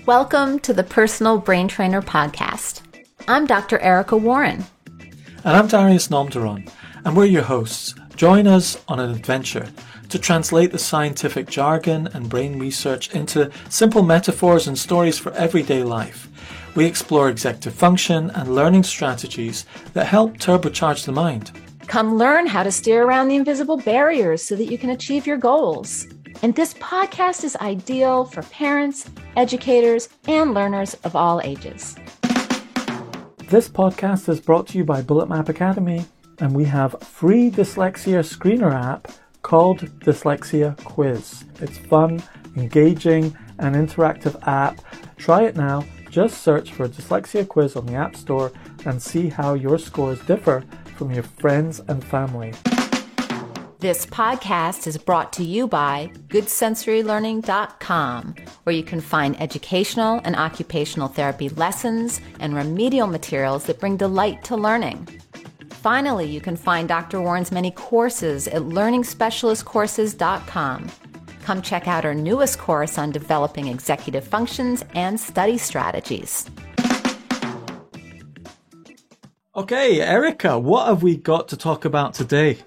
Welcome to the Personal Brain Trainer Podcast. I'm Dr. Erica Warren. And I'm Darius Nomdaron, and we're your hosts. Join us on an adventure to translate the scientific jargon and brain research into simple metaphors and stories for everyday life. We explore executive function and learning strategies that help turbocharge the mind. Come learn how to steer around the invisible barriers so that you can achieve your goals. And this podcast is ideal for parents, educators, and learners of all ages. This podcast is brought to you by Bullet Map Academy, and we have a free dyslexia screener app called Dyslexia Quiz. It's fun, engaging, and interactive app. Try it now. Just search for Dyslexia Quiz on the App Store and see how your scores differ from your friends and family. This podcast is brought to you by GoodSensoryLearning.com, where you can find educational and occupational therapy lessons and remedial materials that bring delight to learning. Finally, you can find Dr. Warren's many courses at LearningSpecialistCourses.com. Come check out our newest course on developing executive functions and study strategies. Okay, Erica, what have we got to talk about today?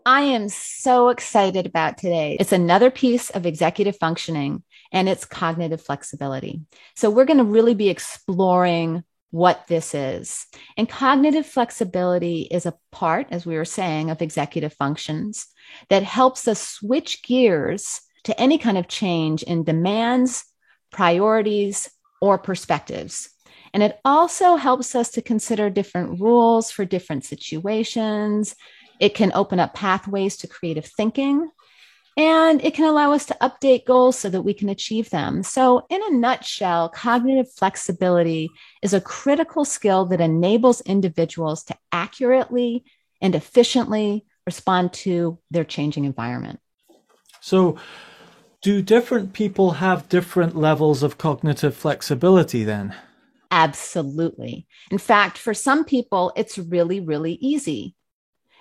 I am so excited about today. It's another piece of executive functioning, and it's cognitive flexibility. So we're going to really be exploring what this is. And cognitive flexibility is a part, as we were saying, of executive functions that helps us switch gears to any kind of change in demands, priorities, or perspectives. And it also helps us to consider different rules for different situations. It can open up pathways to creative thinking, and it can allow us to update goals so that we can achieve them. So in a nutshell, cognitive flexibility is a critical skill that enables individuals to accurately and efficiently respond to their changing environment. So, do different people have different levels of cognitive flexibility then? Absolutely. In fact, for some people, it's really, really easy.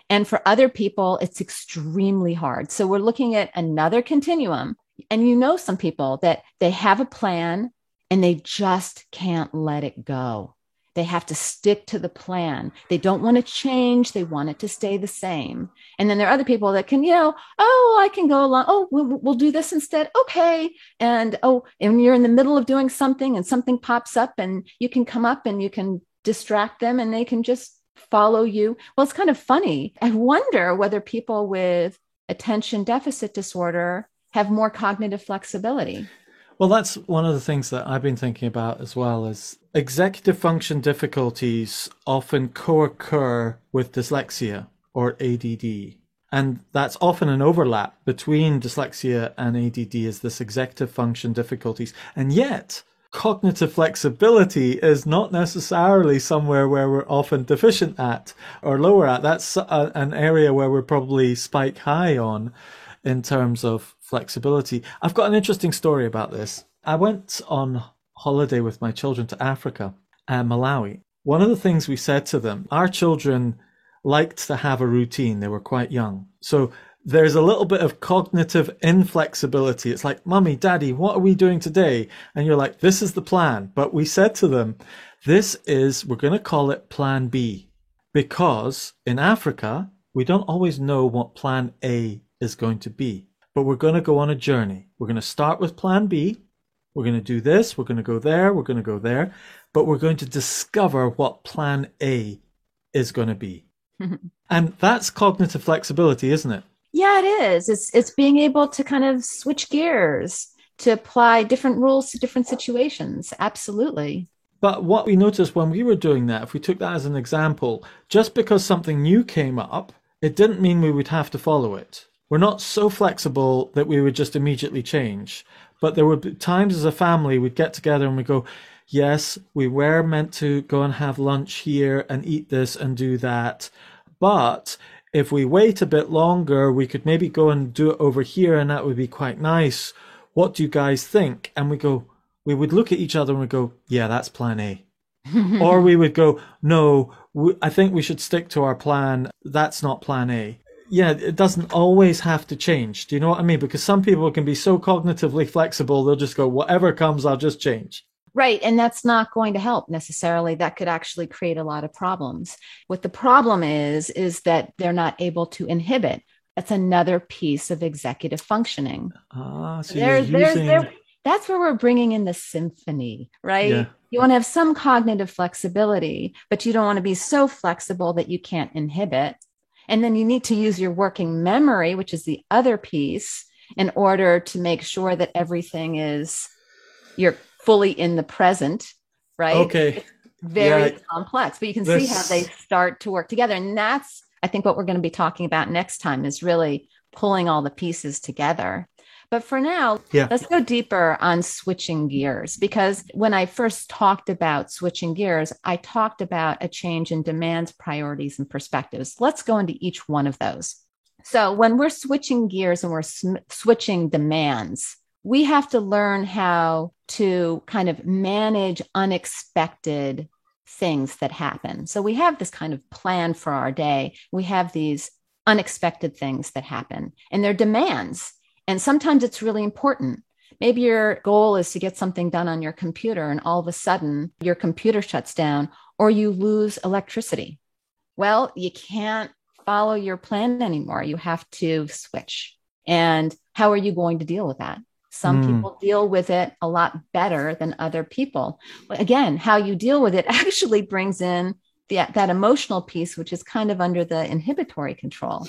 And for other people, it's extremely hard. So we're looking at another continuum. And you know some people that they have a plan and they just can't let it go. They have to stick to the plan. They don't want to change. They want it to stay the same. And then there are other people that can, I can go along. Oh, we'll do this instead. Okay. And you're in the middle of doing something and something pops up and you can come up and you can distract them and they can just follow you. Well, it's kind of funny. I wonder whether people with attention deficit disorder have more cognitive flexibility. Well, that's one of the things that I've been thinking about as well, is executive function difficulties often co-occur with dyslexia or ADD. And that's often an overlap between dyslexia and ADD, is this executive function difficulties. And yet, cognitive flexibility is not necessarily somewhere where we're often deficient at or lower at. That's an area where we're probably spike high on in terms of flexibility. I've got an interesting story about this. I went on holiday with my children to Africa and Malawi. One of the things we said to them, our children liked to have a routine. They were quite young. So there's a little bit of cognitive inflexibility. It's like, Mummy, Daddy, what are we doing today? And you're like, this is the plan. But we said to them, we're going to call it Plan B, because in Africa, we don't always know what Plan A is going to be. But we're going to go on a journey. We're going to start with Plan B. We're going to do this. We're going to go there. We're going to go there. But we're going to discover what Plan A is going to be. And that's cognitive flexibility, isn't it? Yeah, it is. It's being able to kind of switch gears to apply different rules to different situations. Absolutely. But what we noticed when we were doing that, if we took that as an example, just because something new came up, it didn't mean we would have to follow it. We're not so flexible that we would just immediately change. But there would be times as a family we'd get together and we go, yes, we were meant to go and have lunch here and eat this and do that. But if we wait a bit longer, we could maybe go and do it over here and that would be quite nice. What do you guys think? And we would look at each other and we go, yeah, that's Plan A. Or we would go, no, I think we should stick to our plan. That's not Plan A. yeah, it doesn't always have to change. Do you know what I mean? Because some people can be so cognitively flexible, they'll just go, whatever comes, I'll just change. Right. And that's not going to help necessarily. That could actually create a lot of problems. What the problem is that they're not able to inhibit. That's another piece of executive functioning. So you're using... That's where we're bringing in the symphony, right? Yeah. You want to have some cognitive flexibility, but you don't want to be so flexible that you can't inhibit. And then you need to use your working memory, which is the other piece, in order to make sure that everything is, you're fully in the present, right? Okay. It's very complex, but you can see how they start to work together. And that's, I think, what we're going to be talking about next time, is really pulling all the pieces together. But for now, let's go deeper on switching gears, because when I first talked about switching gears, I talked about a change in demands, priorities, and perspectives. Let's go into each one of those. So when we're switching gears and we're switching demands, we have to learn how to kind of manage unexpected things that happen. So we have this kind of plan for our day. We have these unexpected things that happen, and they're demands. And sometimes it's really important. Maybe your goal is to get something done on your computer, and all of a sudden your computer shuts down or you lose electricity. Well, you can't follow your plan anymore. You have to switch. And how are you going to deal with that? Some people deal with it a lot better than other people. But again, how you deal with it actually brings in that emotional piece, which is kind of under the inhibitory control.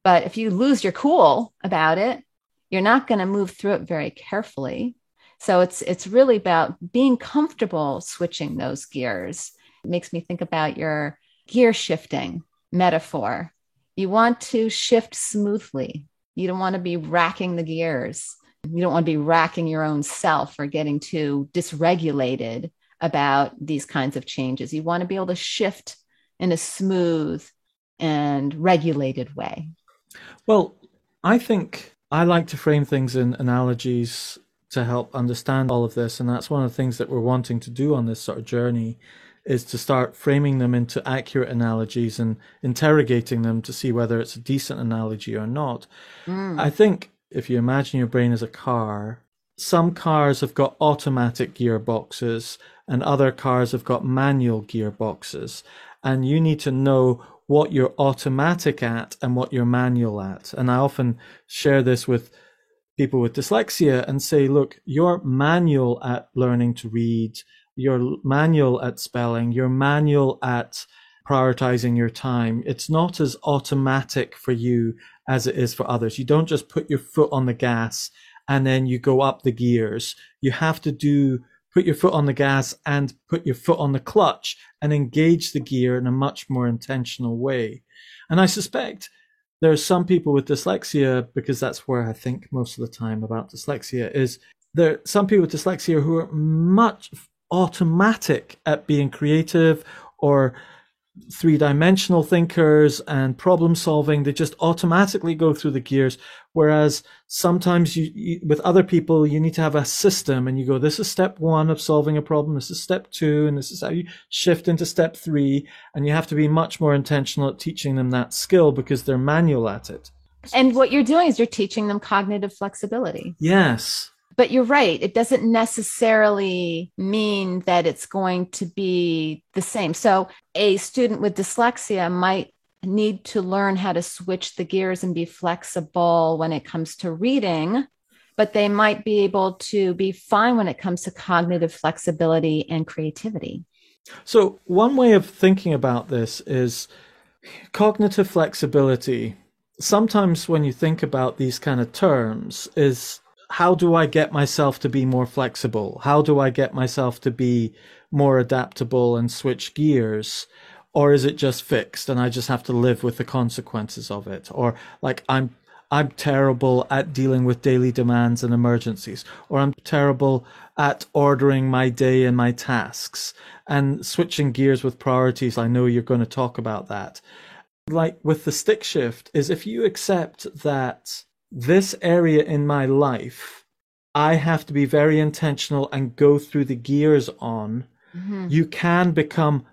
But if you lose your cool about it, you're not going to move through it very carefully. So it's really about being comfortable switching those gears. It makes me think about your gear shifting metaphor. You want to shift smoothly. You don't want to be racking the gears. You don't want to be racking your own self or getting too dysregulated about these kinds of changes. You want to be able to shift in a smooth and regulated way. Well, I think I like to frame things in analogies to help understand all of this. And that's one of the things that we're wanting to do on this sort of journey, is to start framing them into accurate analogies and interrogating them to see whether it's a decent analogy or not. I think if you imagine your brain as a car, some cars have got automatic gearboxes and other cars have got manual gearboxes. And you need to know what you're automatic at and what you're manual at. And I often share this with people with dyslexia and say, look, you're manual at learning to read, you're manual at spelling, you're manual at prioritizing your time. It's not as automatic for you as it is for others. You don't just put your foot on the gas and then you go up the gears. You have to put your foot on the gas and put your foot on the clutch and engage the gear in a much more intentional way. And I suspect there are some people with dyslexia, because that's where I think most of the time about dyslexia, is there are some people with dyslexia who are much automatic at being creative or three-dimensional thinkers and problem solving. They just automatically go through the gears, whereas sometimes you with other people you need to have a system, and you go, this is step 1 of solving a problem, this is step 2, and this is how you shift into step 3, and you have to be much more intentional at teaching them that skill because they're manual at it. And what you're doing is you're teaching them cognitive flexibility. Yes. But you're right. It doesn't necessarily mean that it's going to be the same. So a student with dyslexia might need to learn how to switch the gears and be flexible when it comes to reading, but they might be able to be fine when it comes to cognitive flexibility and creativity. So one way of thinking about this is cognitive flexibility. Sometimes when you think about these kind of terms, is how do I get myself to be more flexible? How do I get myself to be more adaptable and switch gears? Or is it just fixed and I just have to live with the consequences of it? Or like I'm terrible at dealing with daily demands and emergencies, or I'm terrible at ordering my day and my tasks and switching gears with priorities. I know you're going to talk about that. Like with the stick shift, is if you accept that this area in my life, I have to be very intentional and go through the gears on, you can become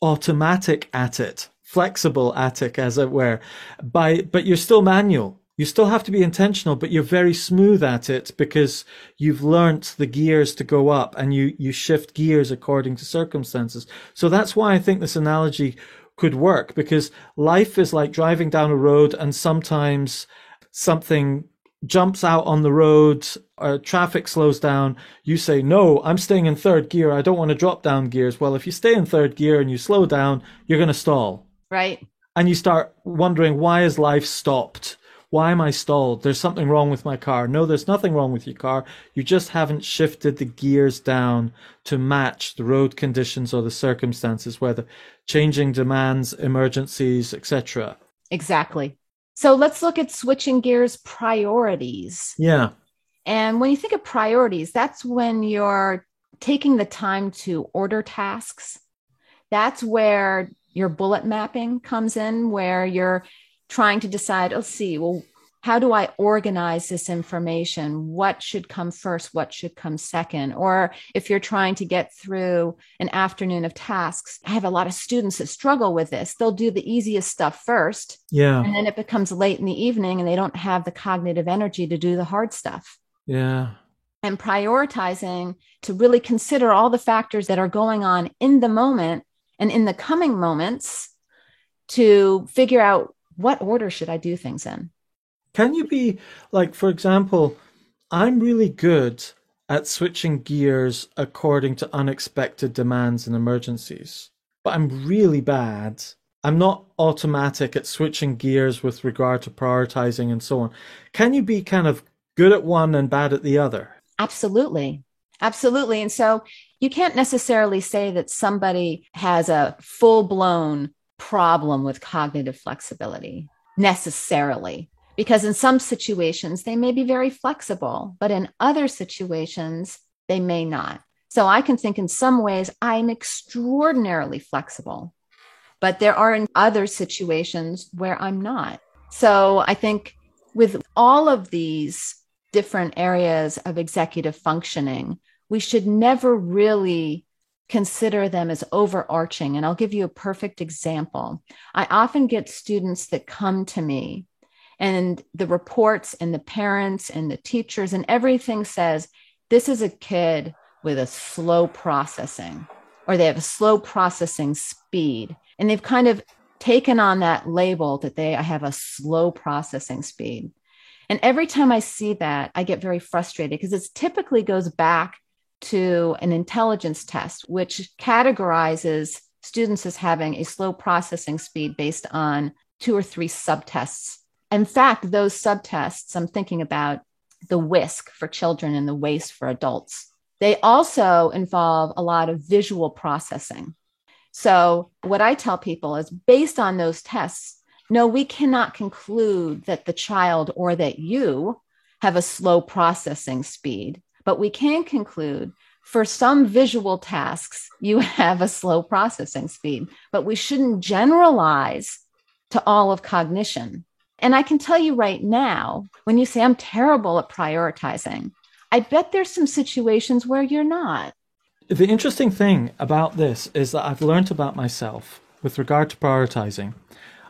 automatic at it flexible attic, as it were, but you're still manual. You still have to be intentional, but you're very smooth at it because you've learnt the gears to go up and you shift gears according to circumstances. So that's why I think this analogy could work, because life is like driving down a road and sometimes something jumps out on the road, or traffic slows down. You say, no, I'm staying in third gear. I don't want to drop down gears. Well, if you stay in third gear and you slow down, you're going to stall. Right. And you start wondering, why is life stopped? Why am I stalled? There's something wrong with my car. No, there's nothing wrong with your car. You just haven't shifted the gears down to match the road conditions or the circumstances, whether changing demands, emergencies, etc. Exactly. So let's look at switching gears priorities. Yeah. And when you think of priorities, that's when you're taking the time to order tasks. That's where your bullet mapping comes in, where you're trying to decide, let's see, well, how do I organize this information? What should come first? What should come second? Or if you're trying to get through an afternoon of tasks, I have a lot of students that struggle with this. They'll do the easiest stuff first. Yeah. And then it becomes late in the evening and they don't have the cognitive energy to do the hard stuff. Yeah. And prioritizing to really consider all the factors that are going on in the moment and in the coming moments to figure out what order should I do things in. Can you be like, for example, I'm really good at switching gears according to unexpected demands and emergencies, but I'm really bad. I'm not automatic at switching gears with regard to prioritizing and so on. Can you be kind of good at one and bad at the other? Absolutely. Absolutely. And so you can't necessarily say that somebody has a full-blown problem with cognitive flexibility necessarily, because in some situations they may be very flexible, but in other situations they may not. So I can think in some ways I'm extraordinarily flexible, but there are in other situations where I'm not. So I think with all of these different areas of executive functioning, we should never really consider them as overarching. And I'll give you a perfect example. I often get students that come to me and the reports and the parents and the teachers and everything says, this is a kid with a slow processing, or they have a slow processing speed. And they've kind of taken on that label that I have a slow processing speed. And every time I see that, I get very frustrated because it typically goes back to an intelligence test, which categorizes students as having a slow processing speed based on 2 or 3 subtests. In fact, those subtests, I'm thinking about the WISC for children and the WACE for adults. They also involve a lot of visual processing. So what I tell people is based on those tests, no, we cannot conclude that the child or that you have a slow processing speed, but we can conclude for some visual tasks, you have a slow processing speed, but we shouldn't generalize to all of cognition. And I can tell you right now, when you say I'm terrible at prioritizing, I bet there's some situations where you're not. The interesting thing about this is that I've learned about myself with regard to prioritizing.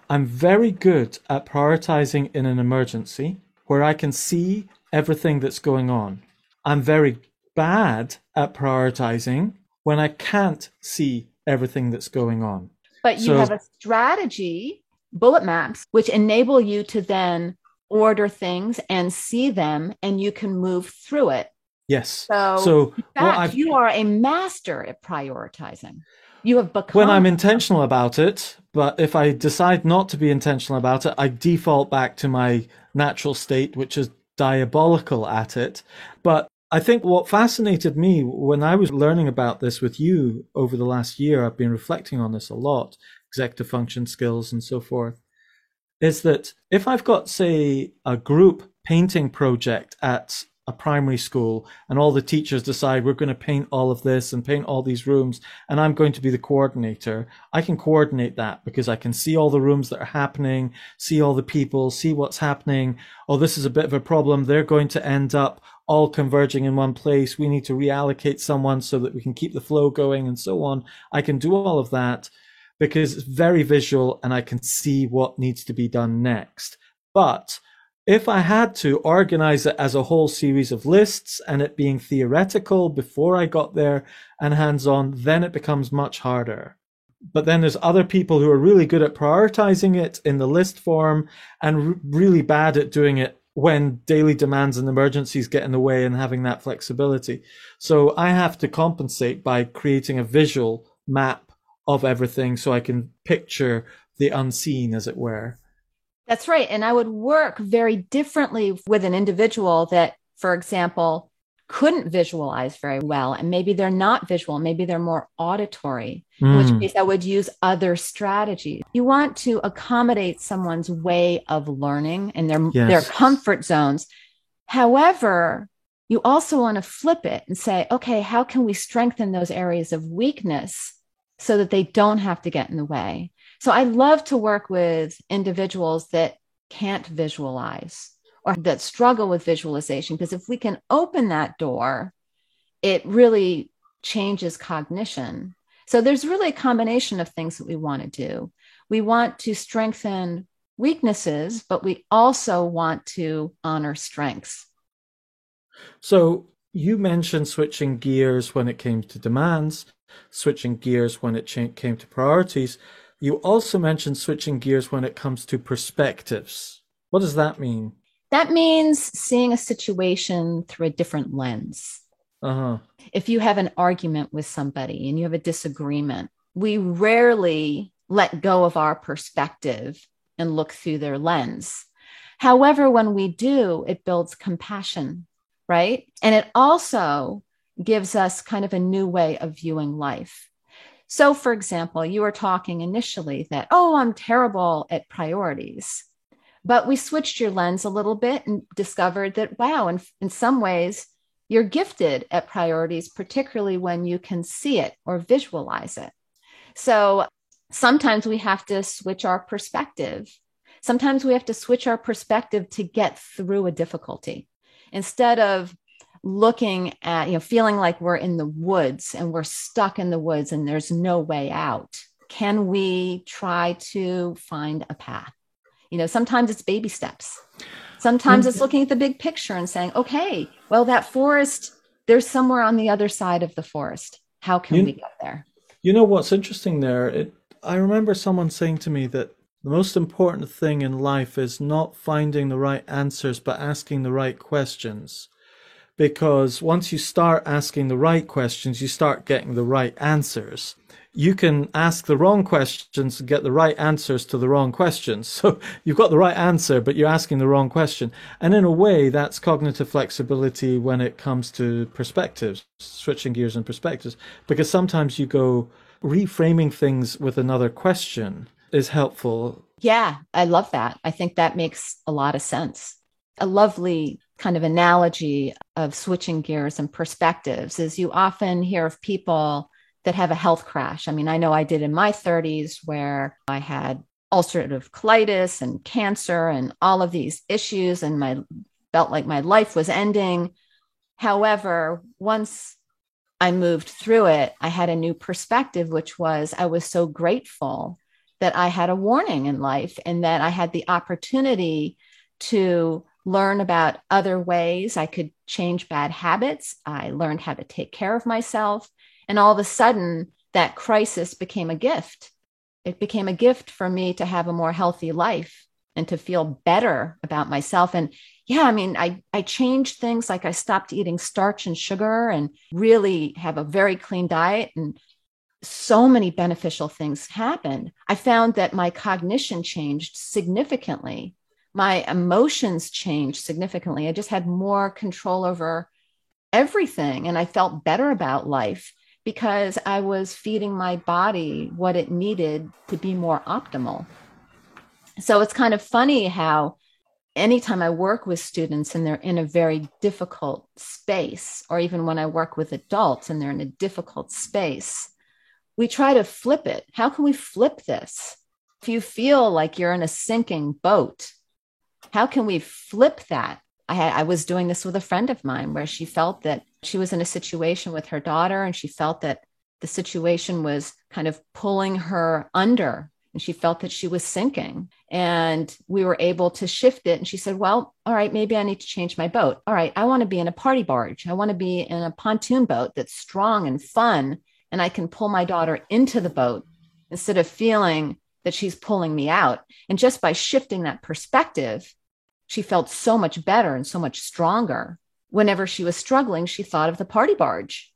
I'm very good at prioritizing in an emergency where I can see everything that's going on. I'm very bad at prioritizing when I can't see everything that's going on. But you have a strategy, bullet maps, which enable you to then order things and see them, and you can move through it. Yes. So in fact, you are a master at prioritizing. You have become... When I'm intentional about it, but if I decide not to be intentional about it, I default back to my natural state, which is diabolical at it. But I think what fascinated me when I was learning about this with you over the last year, I've been reflecting on this a lot, executive function skills and so forth, is that if I've got, say, a group painting project at a primary school and all the teachers decide we're going to paint all of this and paint all these rooms and I'm going to be the coordinator, I can coordinate that because I can see all the rooms that are happening, see all the people, see what's happening. Oh, this is a bit of a problem. They're going to end up all converging in one place. We need to reallocate someone so that we can keep the flow going and so on. I can do all of that because it's very visual and I can see what needs to be done next. But if I had to organize it as a whole series of lists and it being theoretical before I got there and hands-on, then it becomes much harder. But then there's other people who are really good at prioritizing it in the list form and really bad at doing it when daily demands and emergencies get in the way and having that flexibility. So I have to compensate by creating a visual map of everything so I can picture the unseen, as it were. That's right. And I would work very differently with an individual that, for example, couldn't visualize very well. And maybe they're not visual, maybe they're more auditory, in which case I would use other strategies. You want to accommodate someone's way of learning and their comfort zones. However, you also want to flip it and say, okay, how can we strengthen those areas of weakness so that they don't have to get in the way? So I love to work with individuals that can't visualize or that struggle with visualization, because if we can open that door, it really changes cognition. So there's really a combination of things that we want to do. We want to strengthen weaknesses, but we also want to honor strengths. So you mentioned switching gears when it came to demands, switching gears when it came to priorities. You also mentioned switching gears when it comes to perspectives. What does that mean? That means seeing a situation through a different lens. If you have an argument with somebody and you have a disagreement, we rarely let go of our perspective and look through their lens. However, when we do, it builds compassion, right? And it also gives us kind of a new way of viewing life. So, for example, you were talking initially that, oh, I'm terrible at priorities. But we switched your lens a little bit and discovered that, wow, in some ways, you're gifted at priorities, particularly when you can see it or visualize it. So sometimes we have to switch our perspective. Sometimes we have to switch our perspective to get through a difficulty. Instead of looking at, feeling like we're in the woods and we're stuck in the woods and there's no way out, can we try to find a path? Sometimes it's baby steps. Sometimes it's looking at the big picture and saying, okay, well, that forest, there's somewhere on the other side of the forest. How can we get there? You know what's interesting there? I remember someone saying to me that the most important thing in life is not finding the right answers, but asking the right questions. Because once you start asking the right questions, you start getting the right answers. You can ask the wrong questions and get the right answers to the wrong questions. So you've got the right answer, but you're asking the wrong question. And in a way, that's cognitive flexibility when it comes to perspectives, switching gears and perspectives, because sometimes you go reframing things with another question is helpful. Yeah, I love that. I think that makes a lot of sense. A lovely kind of analogy of switching gears and perspectives is you often hear of people that have a health crash. I mean, I know I did in my 30s where I had ulcerative colitis and cancer and all of these issues, and I felt like my life was ending. However, once I moved through it, I had a new perspective, which was I was so grateful that I had a warning in life and that I had the opportunity to learn about other ways I could change bad habits. I learned how to take care of myself. And all of a sudden, that crisis became a gift. It became a gift for me to have a more healthy life and to feel better about myself. And yeah, I mean, I changed things, like I stopped eating starch and sugar and really have a very clean diet. And so many beneficial things happened. I found that my cognition changed significantly. My emotions changed significantly. I just had more control over everything. And I felt better about life because I was feeding my body what it needed to be more optimal. So it's kind of funny how anytime I work with students and they're in a very difficult space, or even when I work with adults and they're in a difficult space, we try to flip it. How can we flip this? If you feel like you're in a sinking boat, how can we flip that? I was doing this with a friend of mine where she felt that she was in a situation with her daughter and she felt that the situation was kind of pulling her under and she felt that she was sinking. And we were able to shift it. And she said, well, all right, maybe I need to change my boat. All right, I want to be in a party barge. I want to be in a pontoon boat that's strong and fun. And I can pull my daughter into the boat instead of feeling that she's pulling me out. And just by shifting that perspective, she felt so much better and so much stronger. Whenever she was struggling, she thought of the party barge.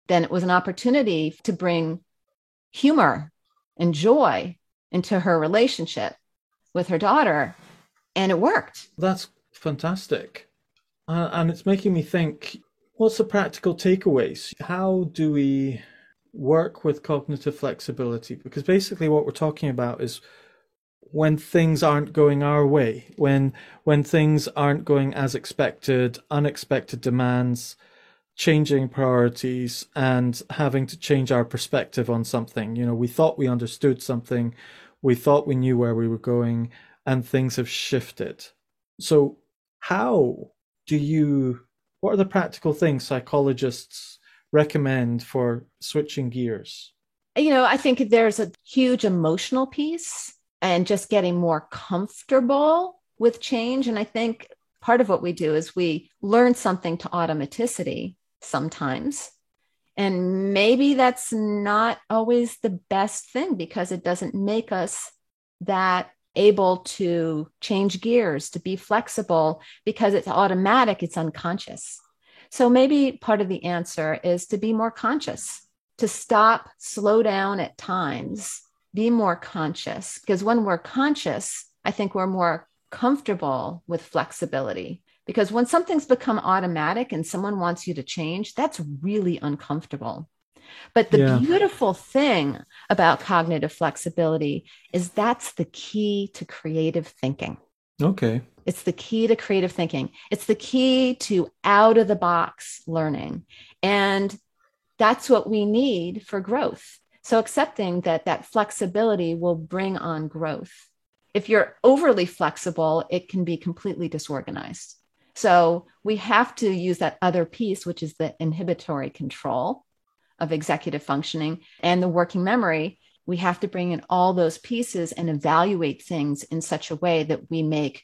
Then it was an opportunity to bring humor and joy into her relationship with her daughter. And it worked. That's fantastic. And it's making me think, what's the practical takeaways? How do we work with cognitive flexibility? Because basically what we're talking about is when things aren't going our way, when things aren't going as expected, unexpected demands, changing priorities, and having to change our perspective on something. You know, we thought we understood something, we thought we knew where we were going, and things have shifted. So what are the practical things psychologists recommend for switching gears? You know, I think there's a huge emotional piece and just getting more comfortable with change. And I think part of what we do is we learn something to automaticity sometimes. And maybe that's not always the best thing because it doesn't make us that able to change gears, to be flexible, because it's automatic, it's unconscious. So maybe part of the answer is to be more conscious, to stop, slow down at times, be more conscious. Because when we're conscious, I think we're more comfortable with flexibility. Because when something's become automatic and someone wants you to change, that's really uncomfortable. But the beautiful thing about cognitive flexibility is that's the key to creative thinking. Okay. It's the key to creative thinking. It's the key to out of the box learning. And that's what we need for growth. So accepting that flexibility will bring on growth. If you're overly flexible, it can be completely disorganized. So we have to use that other piece, which is the inhibitory control of executive functioning and the working memory. We have to bring in all those pieces and evaluate things in such a way that we make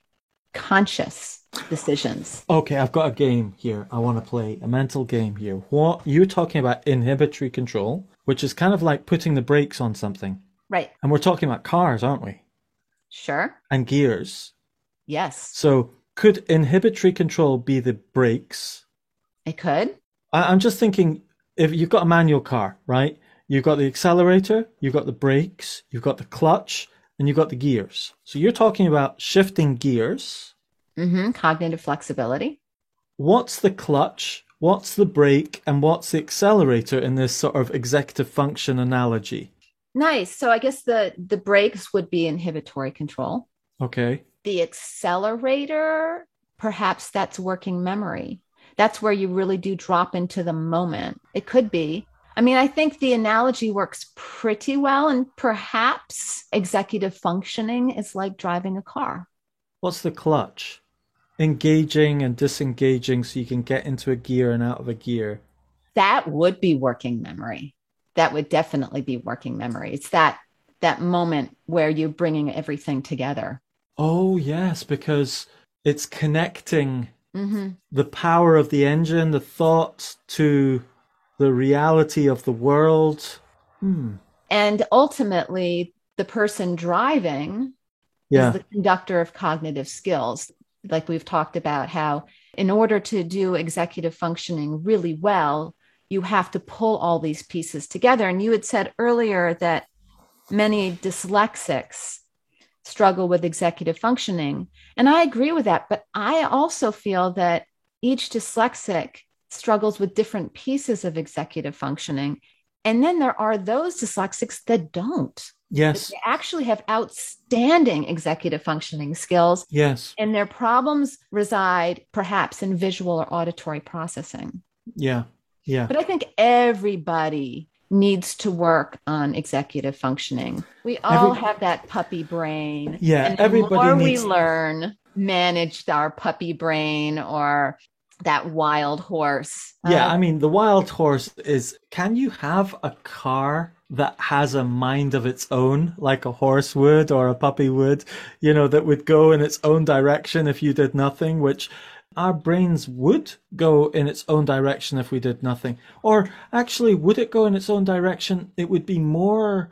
conscious decisions. Okay, I've got a game here. I want to play a mental game here. What you're talking about inhibitory control, which is kind of like putting the brakes on something. Right. And we're talking about cars, aren't we? Sure. And gears. Yes. So could inhibitory control be the brakes? It could. I'm just thinking, if you've got a manual car, right? You've got the accelerator, you've got the brakes, you've got the clutch, and you've got the gears. So you're talking about shifting gears. Mm-hmm. Cognitive flexibility. What's the clutch? What's the brake? And what's the accelerator in this sort of executive function analogy? Nice. So I guess the brakes would be inhibitory control. Okay. The accelerator, perhaps that's working memory. That's where you really do drop into the moment. It could be. I mean, I think the analogy works pretty well, and perhaps executive functioning is like driving a car. What's the clutch? Engaging and disengaging so you can get into a gear and out of a gear. That would be working memory. That would definitely be working memory. It's that moment where you're bringing everything together. Oh, yes, because it's connecting the power of the engine, the thought to the reality of the world. And ultimately, the person driving is the conductor of cognitive skills. Like we've talked about how in order to do executive functioning really well, you have to pull all these pieces together. And you had said earlier that many dyslexics struggle with executive functioning. And I agree with that. But I also feel that each dyslexic struggles with different pieces of executive functioning. And then there are those dyslexics that don't. Yes. They actually have outstanding executive functioning skills. Yes. And their problems reside perhaps in visual or auditory processing. Yeah. Yeah. But I think everybody needs to work on executive functioning. We all have that puppy brain. Yeah. And the more we learn, manage our puppy brain or that wild horse. Yeah, I mean, the wild horse is, can you have a car that has a mind of its own, like a horse would or a puppy would, that would go in its own direction if you did nothing, which our brains would go in its own direction if we did nothing. Or actually, would it go in its own direction? It would be more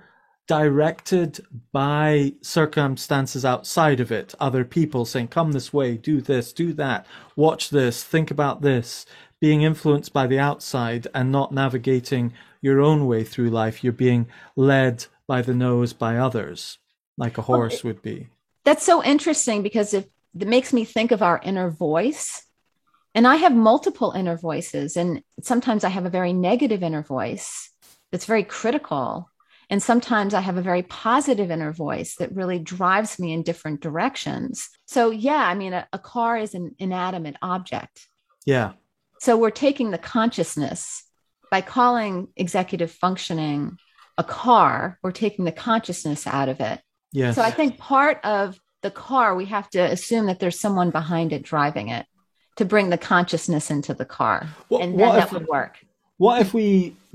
directed by circumstances outside of it, other people saying, come this way, do this, do that, watch this, think about this, being influenced by the outside and not navigating your own way through life. You're being led by the nose by others, like a horse would be. That's so interesting because it makes me think of our inner voice. And I have multiple inner voices. And sometimes I have a very negative inner voice that's very critical. And sometimes I have a very positive inner voice that really drives me in different directions. So yeah, I mean, a car is an inanimate object. Yeah. So we're taking the consciousness by calling executive functioning a car, we're taking the consciousness out of it. Yes. So I think part of the car, we have to assume that there's someone behind it driving it to bring the consciousness into the car. And then that would work. What if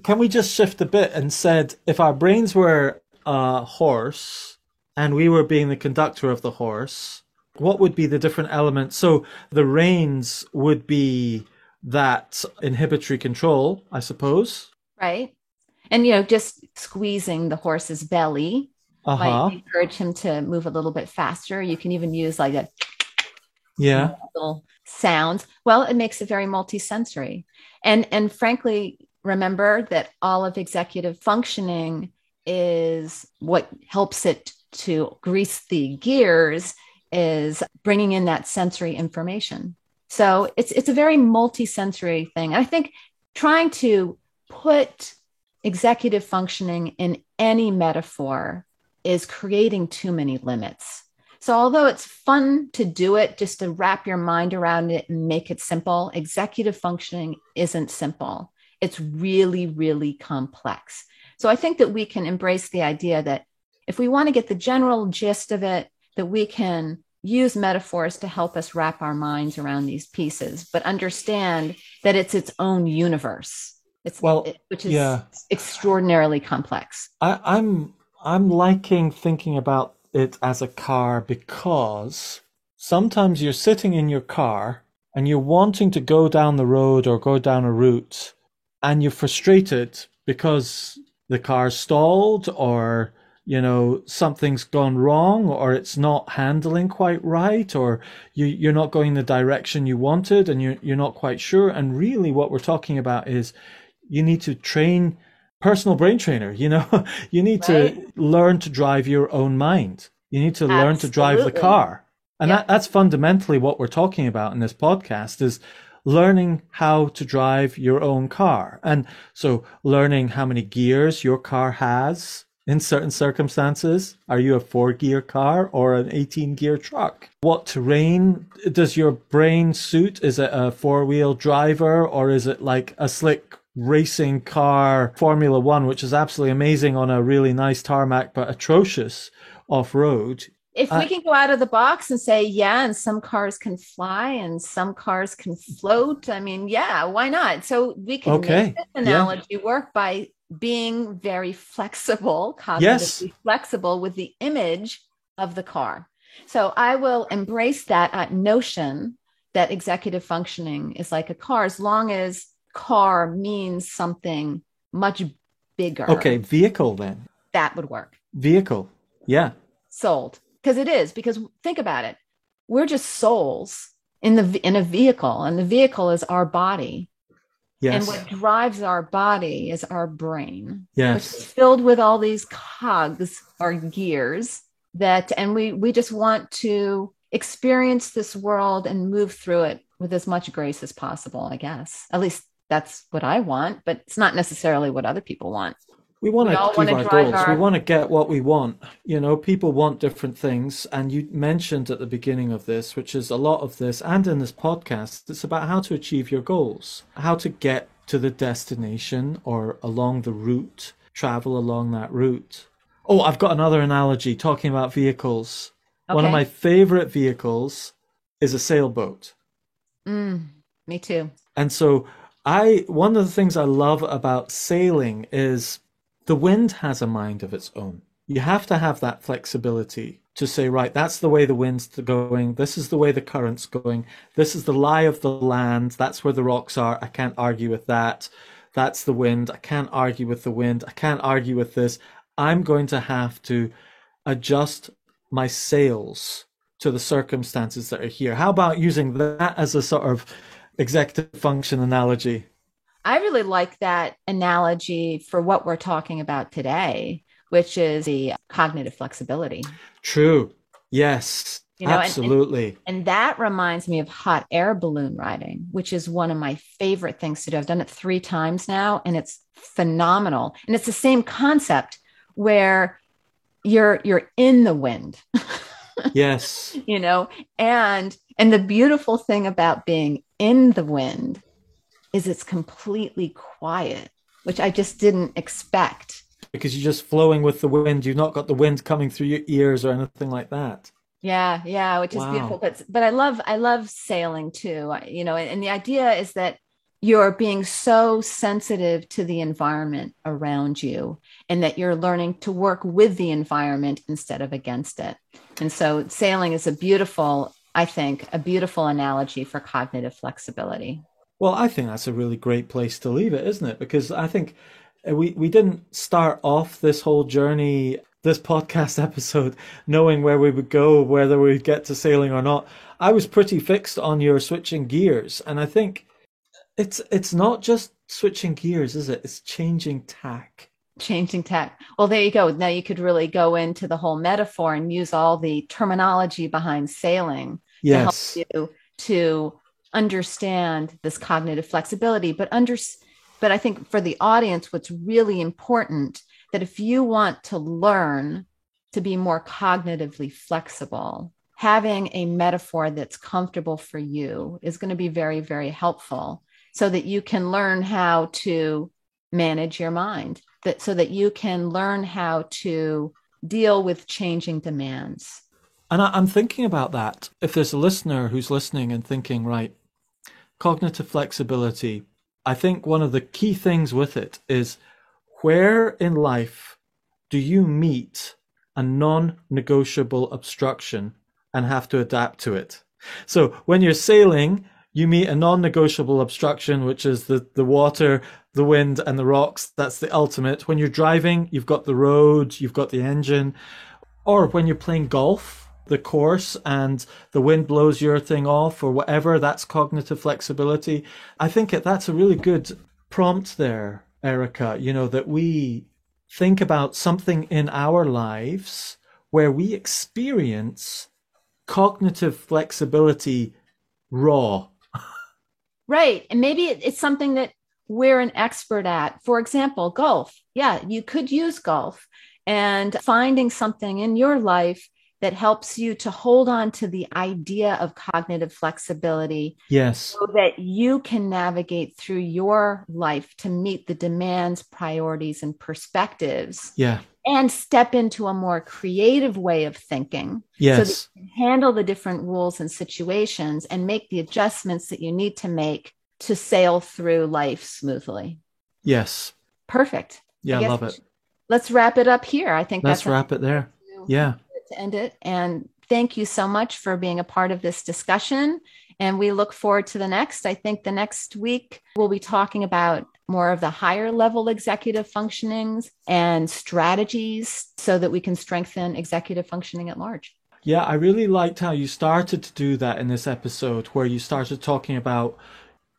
can we just shift a bit and said, if our brains were a horse and we were being the conductor of the horse, what would be the different elements? So the reins would be that inhibitory control, I suppose. Right. And, just squeezing the horse's belly might encourage him to move a little bit faster. You can even use like a little sounds. Well, it makes it very multisensory. And frankly, remember that all of executive functioning is what helps it to grease the gears is bringing in that sensory information. So it's a very multisensory thing. I think trying to put executive functioning in any metaphor is creating too many limits. So although it's fun to do it, just to wrap your mind around it and make it simple, executive functioning isn't simple. It's really, really complex. So I think that we can embrace the idea that if we want to get the general gist of it, that we can use metaphors to help us wrap our minds around these pieces, but understand that it's its own universe, which is extraordinarily complex. I'm liking thinking about it as a car because sometimes you're sitting in your car and you're wanting to go down the road or go down a route and you're frustrated because the car's stalled or something's gone wrong or it's not handling quite right or you're not going the direction you wanted and you're not quite sure. And really what we're talking about is you need to train personal brain trainer, you need to learn to drive your own mind. You need to learn to drive the car. And that's fundamentally what we're talking about in this podcast is learning how to drive your own car. And so learning how many gears your car has in certain circumstances. Are you a 4-gear car or an 18-gear truck? What terrain does your brain suit? Is it a 4-wheel driver or is it like a slick racing car, Formula One, which is absolutely amazing on a really nice tarmac, but atrocious off-road? If we can go out of the box and say, and some cars can fly and some cars can float, I mean, why not? So we can make this analogy work by being very flexible, cognitively flexible with the image of the car. So I will embrace that notion that executive functioning is like a car, as long as car means something much bigger. Okay, vehicle then. That would work. Vehicle, yeah. Sold. Because think about it. We're just souls in a vehicle, and the vehicle is our body. Yes. And what drives our body is our brain. Yes. Which is filled with all these cogs or gears and we just want to experience this world and move through it with as much grace as possible, I guess. At least that's what I want, but it's not necessarily what other people want. We want to achieve our goals. We want to get what we want. People want different things. And you mentioned at the beginning of this, which is a lot of this, and in this podcast, it's about how to achieve your goals, how to get to the destination or along the route, travel along that route. Oh, I've got another analogy talking about vehicles. Okay. One of my favorite vehicles is a sailboat. Me too. And so one of the things I love about sailing is the wind has a mind of its own. You have to have that flexibility to say, right, that's the way the wind's going. This is the way the current's going. This is the lie of the land. That's where the rocks are. I can't argue with that. That's the wind. I can't argue with the wind. I can't argue with this. I'm going to have to adjust my sails to the circumstances that are here. How about using that as a sort of executive function analogy? I really like that analogy for what we're talking about today, which is the cognitive flexibility. True. Yes, absolutely. And that reminds me of hot air balloon riding, which is one of my favorite things to do. I've done it 3 times now, and it's phenomenal. And it's the same concept where you're in the wind. Yes. And the beautiful thing about being in the wind is it's completely quiet, which I just didn't expect. Because you're just flowing with the wind. You've not got the wind coming through your ears or anything like that. Yeah, which is beautiful. But I love sailing too. And the idea is that you're being so sensitive to the environment around you, and that you're learning to work with the environment instead of against it. And so sailing is a beautiful analogy for cognitive flexibility. Well, I think that's a really great place to leave it, isn't it? Because I think we didn't start off this whole journey, this podcast episode, knowing where we would go, whether we'd get to sailing or not. I was pretty fixed on your switching gears. And I think it's not just switching gears, is it? It's changing tack. Changing tack. Well, there you go. Now you could really go into the whole metaphor and use all the terminology behind sailing to help you to understand this cognitive flexibility. But I think for the audience, what's really important, that if you want to learn to be more cognitively flexible, having a metaphor that's comfortable for you is going to be very, very helpful, so that you can learn how to manage your mind, so that you can learn how to deal with changing demands. And I'm thinking about that. If there's a listener who's listening and thinking, right, cognitive flexibility, I think one of the key things with it is, where in life do you meet a non-negotiable obstruction and have to adapt to it? So when you're sailing, you meet a non-negotiable obstruction, which is the water, the wind, and the rocks. That's the ultimate. When you're driving, you've got the road, you've got the engine. Or when you're playing golf, the course, and the wind blows your thing off or whatever, that's cognitive flexibility. I think that's a really good prompt there, Erica, that we think about something in our lives where we experience cognitive flexibility raw. Right. And maybe it's something that we're an expert at. For example, golf. Yeah, you could use golf, and finding something in your life that helps you to hold on to the idea of cognitive flexibility. Yes. So that you can navigate through your life to meet the demands, priorities, and perspectives. Yeah. And step into a more creative way of thinking. Yes. So that you can handle the different rules and situations and make the adjustments that you need to make to sail through life smoothly. Yes. Perfect. Yeah, I love it. Let's wrap it up here. I think let's wrap it there. Yeah. To end it. And thank you so much for being a part of this discussion. And we look forward to the next. I think the next week we'll be talking about more of the higher level executive functionings and strategies so that we can strengthen executive functioning at large. Yeah, I really liked how you started to do that in this episode, where you started talking about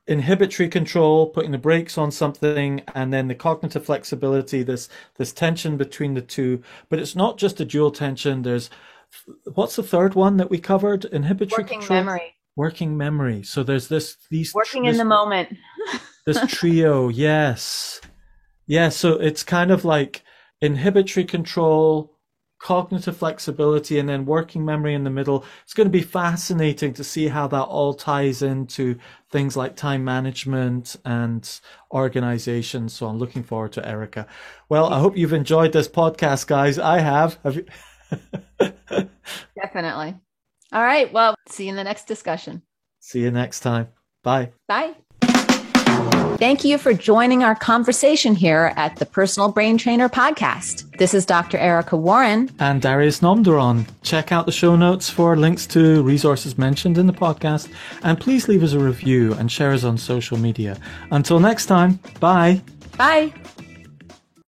inhibitory control, putting the brakes on something, and then the cognitive flexibility, this tension between the two. But it's not just a dual tension. There's, what's the third one that we covered? Inhibitory control. Working memory. So there's these working in the moment. This trio, yes. Yeah, so it's kind of like inhibitory control, cognitive flexibility, and then working memory in the middle. It's going to be fascinating to see how that all ties into things like time management and organization. So I'm looking forward to Erica. Well, I hope you've enjoyed this podcast, guys. I have. Have you? Definitely. All right. Well, see you in the next discussion. See you next time. Bye. Bye. Thank you for joining our conversation here at the Personal Brain Trainer podcast. This is Dr. Erica Warren. And Darius Nomduron. Check out the show notes for links to resources mentioned in the podcast. And please leave us a review and share us on social media. Until next time, bye. Bye.